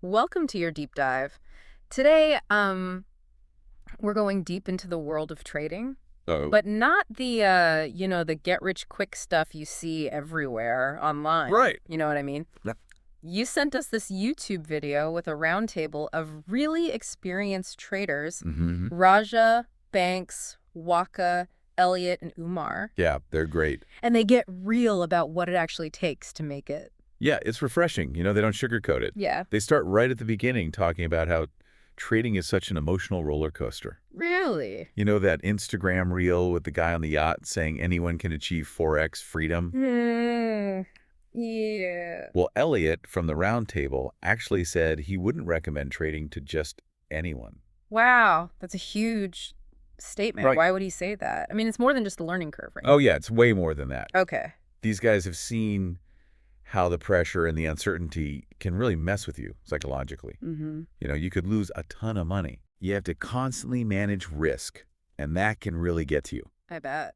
Welcome to your deep dive. Today, we're going deep into the world of trading, Oh, but not the, the get rich quick stuff you see everywhere online. right. You know what I mean? Yep. You sent us this YouTube video with a roundtable of really experienced traders, Hmm. Raja, Banks, Waka, Elliot, and Umar, Yeah, they're great. and they get real about what it actually takes to make it. Yeah, it's refreshing. They don't sugarcoat it. Yeah. They start right at the beginning talking about how trading is such an emotional roller coaster. Really? You know that Instagram reel with the guy on the yacht saying anyone can achieve Forex freedom? Hmm. Yeah. Well, Elliot from the round table actually said he wouldn't recommend trading to just anyone. Wow, that's a huge statement. Right. Why would he say that? I mean, it's more than just a learning curve, right? Oh, yeah, it's way more than that. Okay. These guys have seen how the pressure and the uncertainty can really mess with you psychologically. Mm-hmm. You could lose a ton of money. You have to constantly manage risk, and that can really get to you. I bet.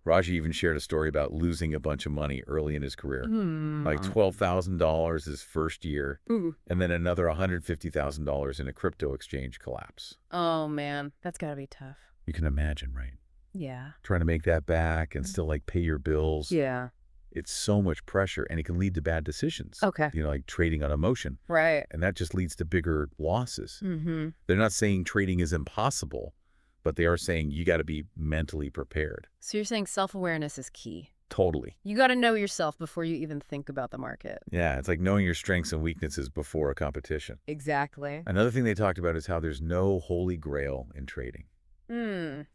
Raji even shared a story about losing a bunch of money early in his career, like Mm. $12,000 his first year, Ooh. and then another $150,000 in a crypto exchange collapse. Oh, man. That's gotta be tough. You can imagine, right? Yeah. Trying to make that back and still pay your bills. Yeah. It's so much pressure, and it can lead to bad decisions. Okay. Like trading on emotion. Right. And that just leads to bigger losses. Mm-hmm. They're not saying trading is impossible, but they are saying you got to be mentally prepared. So you're saying self-awareness is key. Totally. You gotta know yourself before you even think about the market. Yeah, it's like knowing your strengths and weaknesses before a competition. Exactly. Another thing they talked about is how there's no holy grail in trading.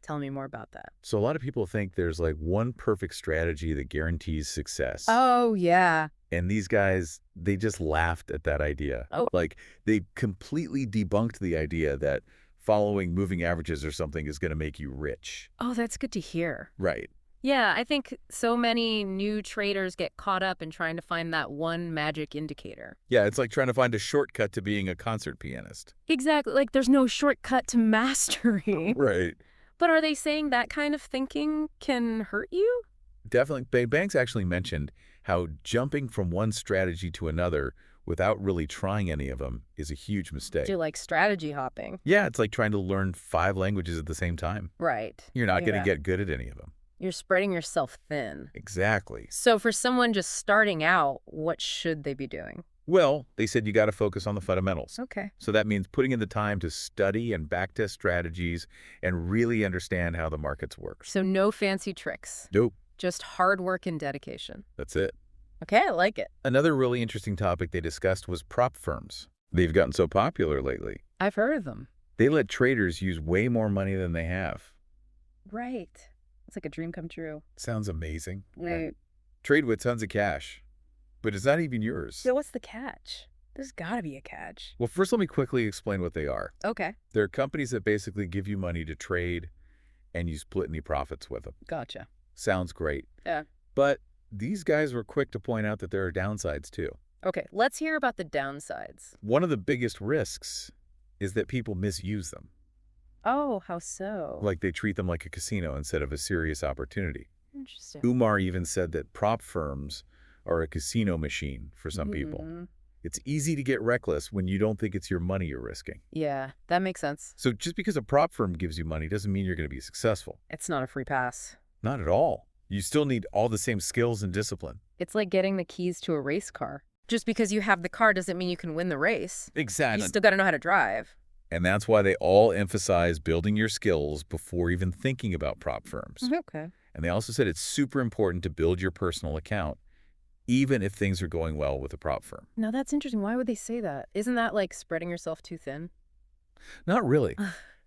Tell me more about that. So a lot of people think there's like one perfect strategy that guarantees success. Oh, yeah. And these guys, they just laughed at that idea. Oh. Like they completely debunked the idea that following moving averages or something is going to make you rich. Oh, that's good to hear. Right. Yeah, I think so many new traders get caught up in trying to find that one magic indicator. Yeah, it's like trying to find a shortcut to being a concert pianist. Exactly. Like there's no shortcut to mastery. Right. But are they saying that kind of thinking can hurt you? Definitely. Banks actually mentioned how jumping from one strategy to another without really trying any of them is a huge mistake. Do like strategy hopping? Yeah, it's like trying to learn 5 languages at the same time. Right. You're not going Yeah. to get good at any of them. You're spreading yourself thin. Exactly. So for someone just starting out, what should they be doing? Well, they said you got to focus on the fundamentals. Okay. So that means putting in the time to study and backtest strategies and really understand how the markets work. So no fancy tricks, Nope, just hard work and dedication. that's it. Okay, I like it. Another really interesting topic they discussed was prop firms. They've gotten so popular lately. I've heard of them. They let traders use way more money than they have. Right. It's like a dream come true. Sounds amazing. Right. Trade with tons of cash, but it's not even yours. So what's the catch? There's gotta be a catch. Well, first let me quickly explain what they are. Okay. They're companies that basically give you money to trade and you split any profits with them. Gotcha. Sounds great. Yeah. But these guys were quick to point out that there are downsides too. Okay, let's hear about the downsides. One of the biggest risks is that people misuse them. Oh, how so? Like they treat them like a casino instead of a serious opportunity. Interesting. Umar even said that prop firms are a casino machine for some people. Mhm. It's easy to get reckless when you don't think it's your money you're risking. Yeah, that makes sense. So just because a prop firm gives you money doesn't mean you're going to be successful. It's not a free pass. Not at all. You still need all the same skills and discipline. It's like getting the keys to a race car. Just because you have the car doesn't mean you can win the race. Exactly. You still gotta know how to drive. And that's why they all emphasize building your skills before even thinking about prop firms. Okay. And they also said it's super important to build your personal account, even if things are going well with a prop firm. Now that's interesting. Why would they say that? Isn't that like spreading yourself too thin? Not really.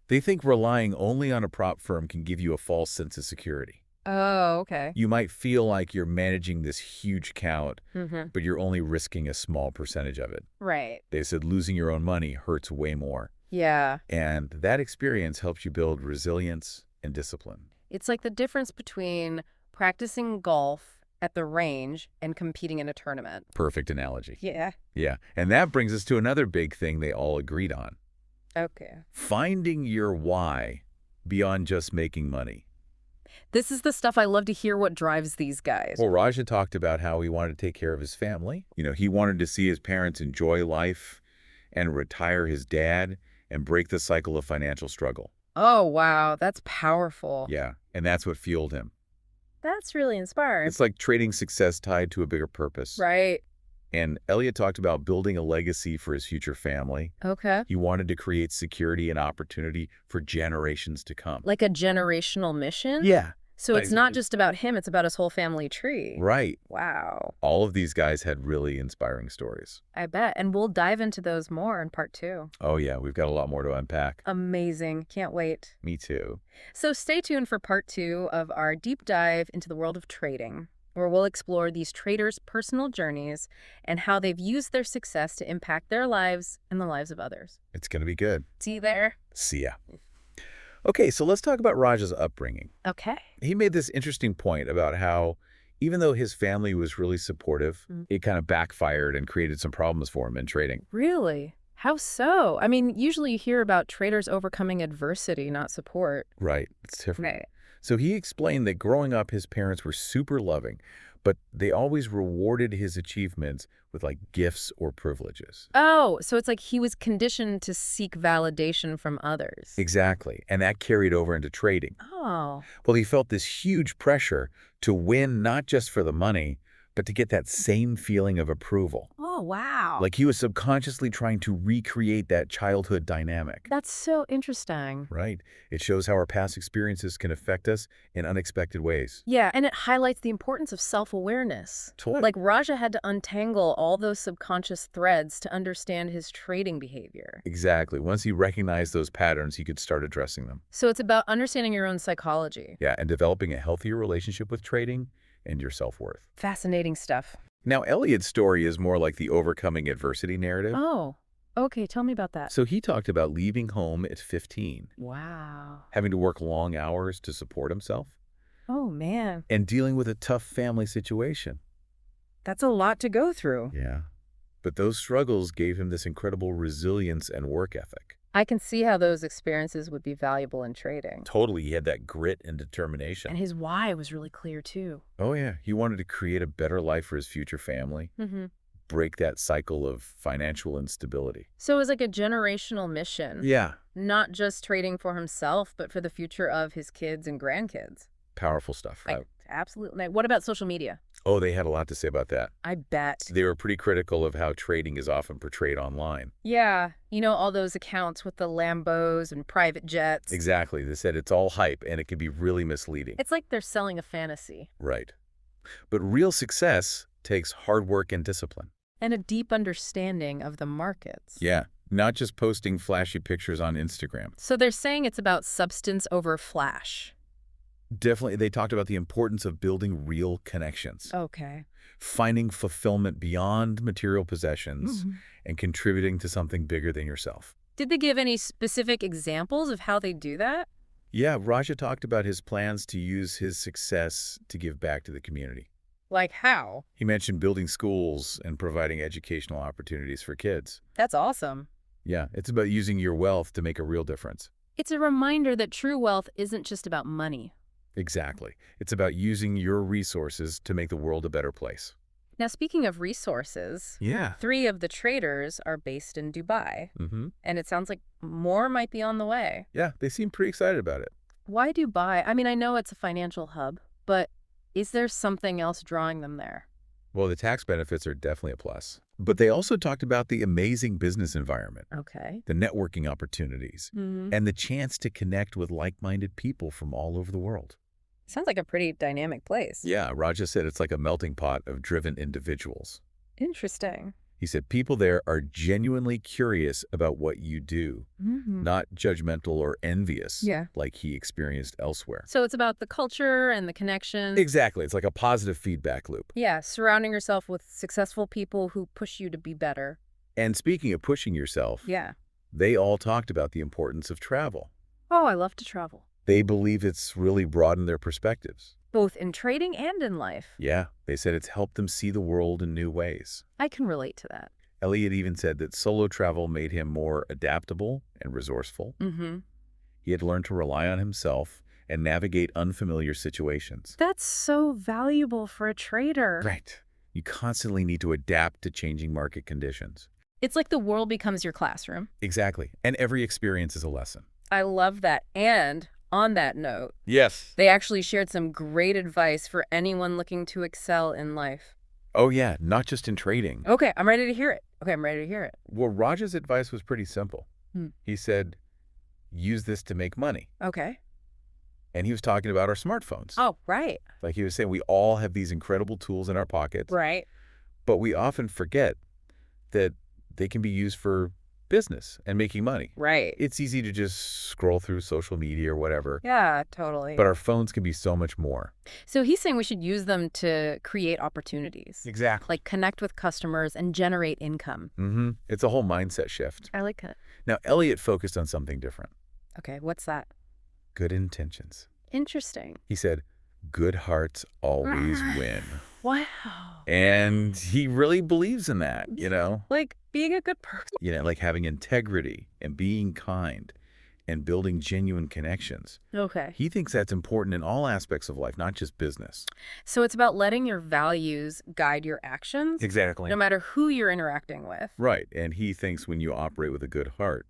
They think relying only on a prop firm can give you a false sense of security. Oh, okay. You might feel like you're managing this huge account, Mm-hmm. but you're only risking a small percentage of it. Right. They said losing your own money hurts way more. Yeah. And that experience helps you build resilience and discipline. It's like the difference between practicing golf at the range and competing in a tournament. Perfect analogy. Yeah. Yeah. And that brings us to another big thing they all agreed on. Okay. Finding your why beyond just making money. This is the stuff I love to hear what drives these guys. Well, Raja talked about how he wanted to take care of his family. He wanted to see his parents enjoy life and retire his dad and break the cycle of financial struggle. Oh, wow. That's powerful. Yeah, and that's what fueled him. That's really inspiring. It's like trading success tied to a bigger purpose. Right. And Elliot talked about building a legacy for his future family. Okay. He wanted to create security and opportunity for generations to come. Like a generational mission? Yeah. So it's not just about him, it's about his whole family tree. Right. Wow. All of these guys had really inspiring stories. I bet. And we'll dive into those more in part 2. Oh, yeah, we've got a lot more to unpack. Amazing. Can't wait. Me too. So stay tuned for part 2 of our deep dive into the world of trading, where we'll explore these traders' personal journeys and how they've used their success to impact their lives and the lives of others. It's going to be good. See you there. See ya. Okay, so let's talk about Raj's upbringing. Okay. He made this interesting point about how even though his family was really supportive, it kind of backfired and created some problems for him in trading. Really? How so? I mean, usually you hear about traders overcoming adversity, not support. Right. It's different. Right. So he explained that growing up, his parents were super loving, but they always rewarded his achievements with like gifts or privileges. Oh, so it's like he was conditioned to seek validation from others. Exactly. And that carried over into trading. Oh. Well, he felt this huge pressure to win not just for the money, but to get that same feeling of approval. Oh, wow. Like he was subconsciously trying to recreate that childhood dynamic. That's so interesting. Right. It shows how our past experiences can affect us in unexpected ways. Yeah, and it highlights the importance of self-awareness. Totally. Like Raja had to untangle all those subconscious threads to understand his trading behavior. Exactly. Once he recognized those patterns, he could start addressing them. So it's about understanding your own psychology. Yeah, and developing a healthier relationship with trading and your self-worth. Fascinating stuff. Now, Elliot's story is more like the overcoming adversity narrative. Oh, okay. Tell me about that. So he talked about leaving home at 15, Wow. having to work long hours to support himself, Oh, man. and dealing with a tough family situation. That's a lot to go through. Yeah. But those struggles gave him this incredible resilience and work ethic. I can see how those experiences would be valuable in trading. Totally, he had that grit and determination. And his why was really clear, too. Oh, yeah. He wanted to create a better life for his future family, break that cycle of financial instability. So it was like a generational mission. Yeah. Not just trading for himself, but for the future of his kids and grandkids. Powerful stuff. Absolutely. Now, what about social media? Oh, they had a lot to say about that. I bet. They were pretty critical of how trading is often portrayed online. Yeah. You know, all those accounts with the Lambos and private jets. Exactly. They said it's all hype and it can be really misleading. It's like they're selling a fantasy. Right. But real success takes hard work and discipline. And a deep understanding of the markets. Yeah. Not just posting flashy pictures on Instagram. So they're saying it's about substance over flash. Definitely, they talked about the importance of building real connections, Okay. finding fulfillment beyond material possessions, and contributing to something bigger than yourself. Did they give any specific examples of how they do that? Yeah, Raja talked about his plans to use his success to give back to the community. Like how? He mentioned building schools and providing educational opportunities for kids. That's awesome. Yeah, it's about using your wealth to make a real difference. It's a reminder that true wealth isn't just about money. Exactly. It's about using your resources to make the world a better place. Now, speaking of resources, Yeah. 3 of the traders are based in Dubai. And it sounds like more might be on the way. Yeah, they seem pretty excited about it. Why Dubai? I mean, I know it's a financial hub, but is there something else drawing them there? Well, the tax benefits are definitely a plus. But they also talked about the amazing business environment, Okay. the networking opportunities, and the chance to connect with like-minded people from all over the world. Sounds like a pretty dynamic place. Yeah, Raja said it's like a melting pot of driven individuals. Interesting. He said people there are genuinely curious about what you do, not judgmental or envious like he experienced elsewhere. So it's about the culture and the connection. Exactly. It's like a positive feedback loop. Yeah, surrounding yourself with successful people who push you to be better. And speaking of pushing yourself, Yeah. they all talked about the importance of travel. Oh, I love to travel. They believe it's really broadened their perspectives. Both in trading and in life. Yeah, they said it's helped them see the world in new ways. I can relate to that. Elliot even said that solo travel made him more adaptable and resourceful. He had learned to rely on himself and navigate unfamiliar situations. That's so valuable for a trader. Right. You constantly need to adapt to changing market conditions. It's like the world becomes your classroom. Exactly. And every experience is a lesson. I love that. And on that note, Yes. they actually shared some great advice for anyone looking to excel in life. Oh, yeah, not just in trading. Okay, I'm ready to hear it. Okay, I'm ready to hear it. Well, Raj's advice was pretty simple. Hmm. He said, use this to make money. Okay. And he was talking about our smartphones. Oh, right. Like he was saying, we all have these incredible tools in our pockets, Right. but we often forget that they can be used for business and making money. Right. It's easy to just scroll through social media or whatever, Yeah, totally. but our phones can be so much more. So he's saying we should use them to create opportunities, Exactly. like connect with customers and generate income. It's a whole mindset shift. I like it. Now, Elliot focused on something different. Okay, what's that? Good intentions. Interesting. He said, good hearts always win. Wow. And he really believes in that, you know? Like being a good person. You know, like having integrity and being kind and building genuine connections. Okay. He thinks that's important in all aspects of life, not just business. So it's about letting your values guide your actions, Exactly. no matter who you're interacting with. Right. And he thinks when you operate with a good heart,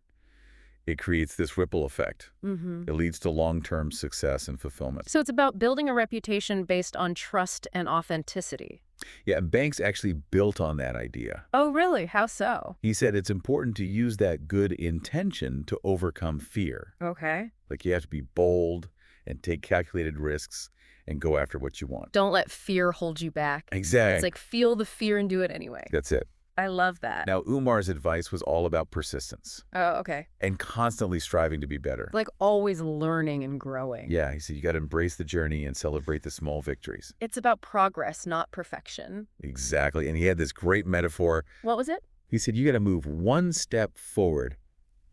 it creates this ripple effect. It leads to long-term success and fulfillment. So it's about building a reputation based on trust and authenticity. Yeah, and Banks actually built on that idea. Oh, really? How so? He said it's important to use that good intention to overcome fear. Okay. Like you have to be bold and take calculated risks and go after what you want. Don't let fear hold you back. Exactly. It's like feel the fear and do it anyway. That's it. I love that. Now, Umar's advice was all about persistence Oh, okay. and constantly striving to be better. Like always learning and growing. Yeah, he said you got to embrace the journey and celebrate the small victories. It's about progress, not perfection. Exactly. And he had this great metaphor. What was it? He said you got to move one step forward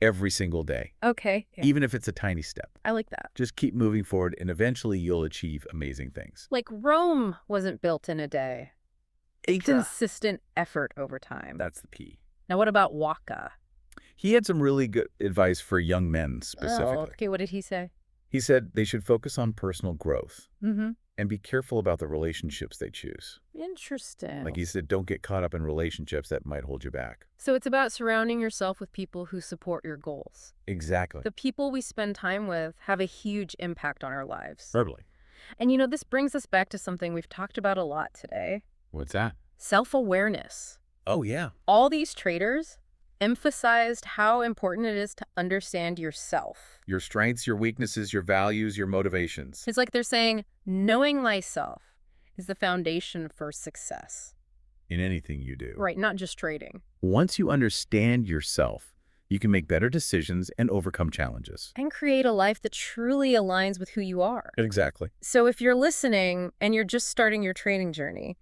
every single day, Okay. Yeah. even if it's a tiny step. I like that. Just keep moving forward, and eventually you'll achieve amazing things. Like Rome wasn't built in a day. Consistent effort over time. That's the P. Now, what about Waka? He had some really good advice for young men specifically. Oh, okay. What did he say? He said they should focus on personal growth Mm-hmm. and be careful about the relationships they choose. Interesting. Like he said, don't get caught up in relationships that might hold you back. So it's about surrounding yourself with people who support your goals. Exactly. The people we spend time with have a huge impact on our lives. Verbally. And this brings us back to something we've talked about a lot today. What's that? Self-awareness. Oh, yeah. All these traders emphasized how important it is to understand yourself. Your strengths, your weaknesses, your values, your motivations. It's like they're saying, knowing thyself is the foundation for success. In anything you do. Right, not just trading. Once you understand yourself, you can make better decisions and overcome challenges. And create a life that truly aligns with who you are. Exactly. So if you're listening and you're just starting your trading journey,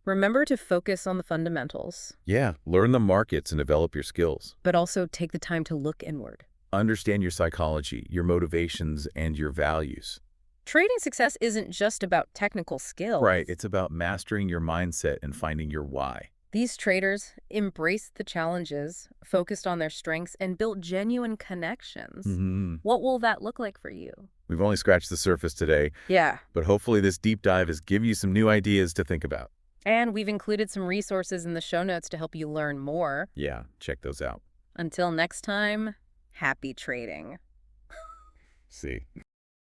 remember to focus on the fundamentals. Yeah, learn the markets and develop your skills. But also take the time to look inward. Understand your psychology, your motivations, and your values. Trading success isn't just about technical skills. Right, it's about mastering your mindset and finding your why. These traders embraced the challenges, focused on their strengths, and built genuine connections. What will that look like for you? We've only scratched the surface today. Yeah. But hopefully this deep dive has given you some new ideas to think about. And we've included some resources in the show notes to help you learn more. Yeah, check those out. Until next time, happy trading. See.